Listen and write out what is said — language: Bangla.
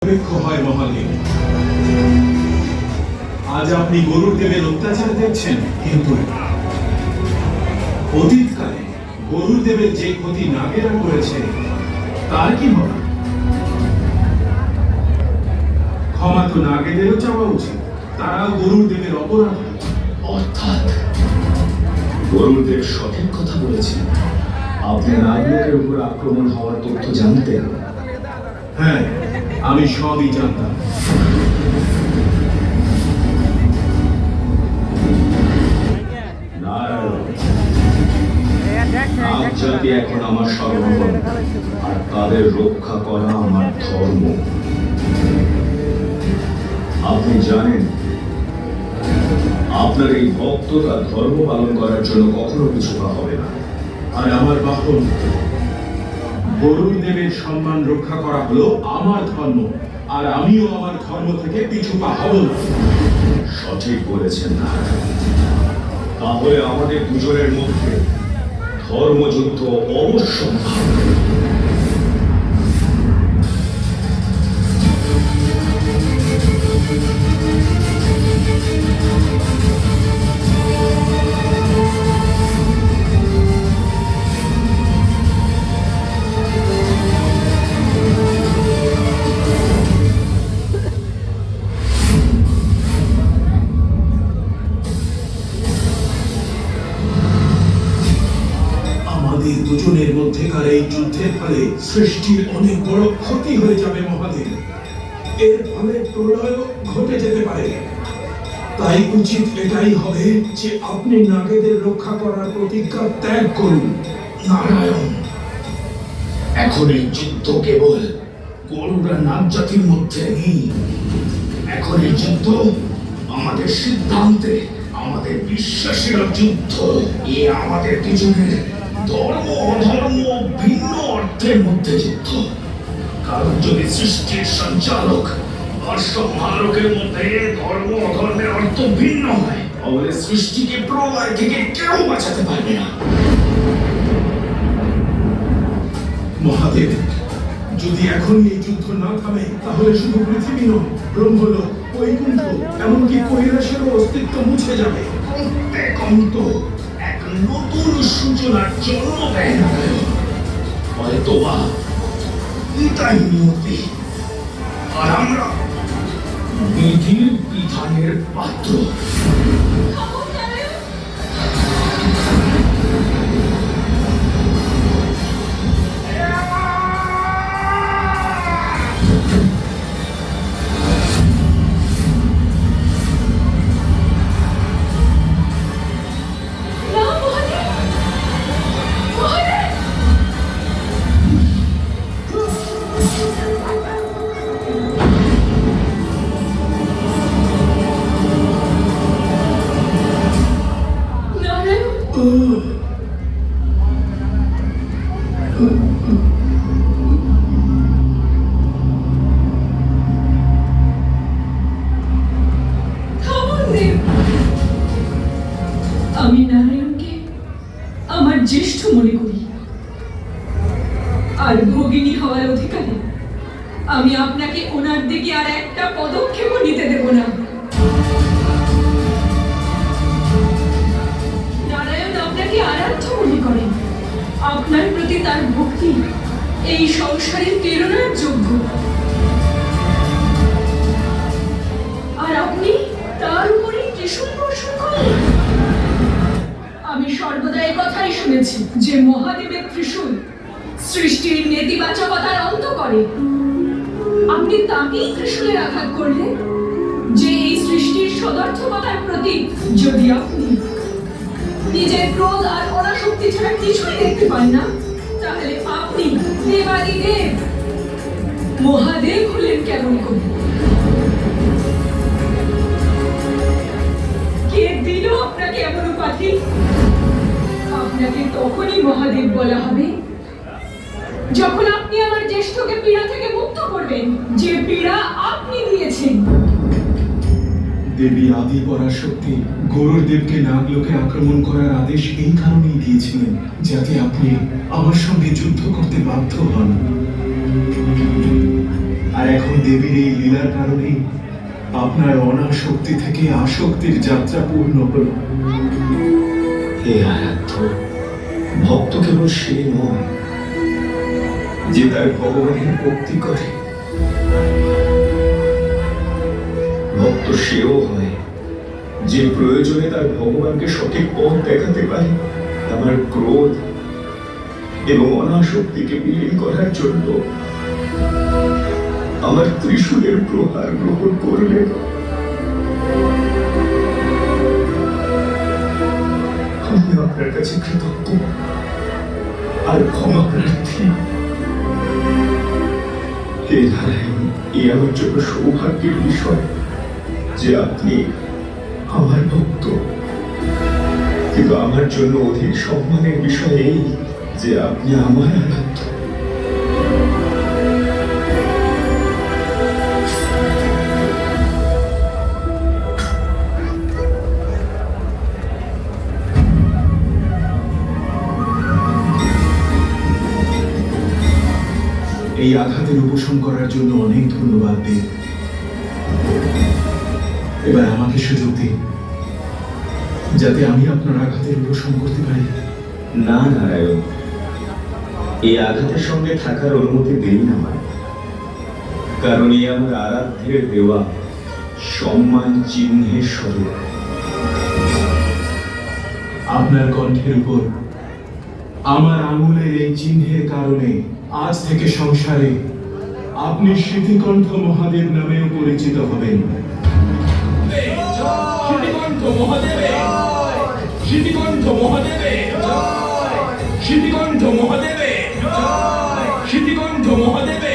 হয় মহাদেব। আজ আপনি গরুর দেবের অত্যাচার দেখছেন, কিন্তু অতীতকালে গরুর দেবের যে ক্ষতি নাগেরা করেছে তার কি হবে? ক্ষমা তো নাগেদেরও চাওয়া উচিত, তারাও গরুর দেবের অপরাধ। অর্থাৎ গরুর দেব সঠিক কথা বলেছেন। আপনি নাগলোকের উপর আক্রমণ হওয়ার তথ্য জানতেন? হ্যাঁ, আমি সবই জানতাম। নাগজাতি এখন আমার সর্বস্ব, আর তাদের রক্ষা করা আমার ধর্ম। আপনি জানেন, আপনার এই ভক্ত তার ধর্ম পালন করার জন্য কখনো কিছু হবে না। আর আমার বাহন গরুর দেবের সম্মান রক্ষা করা হলো আমার ধর্ম, আর আমিও আমার ধর্ম থেকে পিছু পা হব না। সঠিক বলেছেন না। তাহলে আমাদের দুজনের মধ্যে ধর্মযুদ্ধ অবশ্যম্ভাবী। আমাদের দুজনের মধ্যেকার এই যুদ্ধের ফলে সৃষ্টির অনেক বড় ক্ষতি হয়ে যাবে মহাদেব। এর ফলে প্রলয় ঘটে যেতে পারে। তাই উচিত এটাই হবে যে আপনি নাগেদের রক্ষা করার প্রতিজ্ঞা ত্যাগ করুন। নারায়ণ, এখন এই যুদ্ধ কেবল গরুরা নাগ জাতির মধ্যে নেই। এখন এই যুদ্ধ আমাদের সিদ্ধান্তে, আমাদের বিশ্বাসের যুদ্ধ। এ আমাদের দুজনের ধর্ম অধর্ম ভিন্ন অর্থের মধ্যে যুদ্ধ। কারণ যদি সৃষ্টির সঞ্চালক আর সংহারকের মধ্যে ধর্ম অধর্মের অর্থ ভিন্ন হয়, তাহলে সৃষ্টিকে প্রলয় থেকে কেউ বাঁচাতে পারবে না। মহাদেব, যদি এখনই এই যুদ্ধ না থামে তাহলে শুধু পৃথিবী নয়, ব্রহ্মলোক, বৈকুণ্ঠ, এমনকি কৈলাসেরও অস্তিত্ব মুছে যাবে। প্রত্যেক অন্ত এক নতুন সূচনার জন্ম দেয় না। হয়তোবা এটাই নিয়তি, আর আমরা বিধির বিধানের পাত্র। আমি নারায়ণকে আমার জ্যেষ্ঠ মনে করি, আর ভগিনী হওয়ার অধিকারী আমি আপনাকে ওনার দিকে আর একটা পদক্ষেপও নিতে দেব না। নারায়ণ আপনাকে আরাধ্য মনে করেন, আপনার প্রতি তার ভক্তি এই সংসারের প্রেরণার যোগ্য, আর আপনি তার উপরে ত্রিশূল বর্ষণ করেন। আমি সর্বদা এই কথাই শুনেছি যে মহাদেবের ত্রিশূল সৃষ্টির নেতিবাচকতার অন্ত করে। আপনি তাকেই ত্রিশূলের আঘাত করলেন, যে এই সৃষ্টির সদার্থকতার প্রতীক। যদি আপনি নিজের ক্রোধ আর অনাসক্তি ছাড়া কিছুই দেখতে পান না, তাহলে আপনি দেবাদিদেব মহাদেব হলেন কেমন করে? কে দিল আপনাকে এমন উপাধি? আপনাকে তখনই মহাদেব বলা হবে যখন আপনি আমার জ্যেষ্ঠকে পীড়া থেকে মুক্ত করবেন, যে পীড়া আপনি দিয়েছেন। দেবী আদি পরাশক্তি গরুর দেবকে নাগলোকে আক্রমণ করার আদেশ এই কারণেই দিয়েছিলেন, যাতে আপনি আমার সঙ্গে যুদ্ধ করতে বাধ্য হন। আর এখন দেবীর এই লীলার কারণে আপনার অনাসক্তি থেকে আসক্তির যাত্রা পূর্ণ হলো। হে আরাধ্য, ভক্ত কেবল সে নয় যে তার ভগবানের ভক্তি করে, ভক্ত সেও হয় যে প্রয়োজনে তার ভগবানকে সঠিক পথ দেখাতে পারে। আমার ক্রোধ এবং অনাসক্তিকে বিলীন করার জন্য আমার ত্রিশূলের প্রহার গ্রহণ করলেন। আমি আপনার কাছে কৃতজ্ঞ আর ক্ষমা প্রার্থী। হে নারায়ণ, এ আমার জন্য সৌভাগ্যের বিষয় যে আপনি আমার ভক্ত, কিন্তু আমার জন্য অধিক সম্মানের বিষয় এই যে আপনি আমার আরাধ্য। এই আঘাতের উপশম করার জন্য অনেক ধন্যবাদ দেব। এবার আমাকে সুযোগ দিন যাতে আমি আপনার আঘাতের উপশম করতে পারি। না নারায়ণ, এই আঘাতের সঙ্গে থাকার অনুমতি দেই না আমায়, কারণ এই আমার আরাধ্যের দেওয়া সম্মান চিহ্নের স্বরূপ। আপনার কণ্ঠের উপর আমার আঙুলের এই চিহ্নের কারণে আজ থেকে সংসারে আপনি স্মৃতিকণ্ঠ মহাদেব নামেও পরিচিত হবেন। স্মৃতিকণ্ঠ মহাদেবে, স্মৃতিকণ্ঠ মহাদেবে, স্মৃতিকণ্ঠ মহাদেবে, স্মৃতিকণ্ঠ মহাদেবে।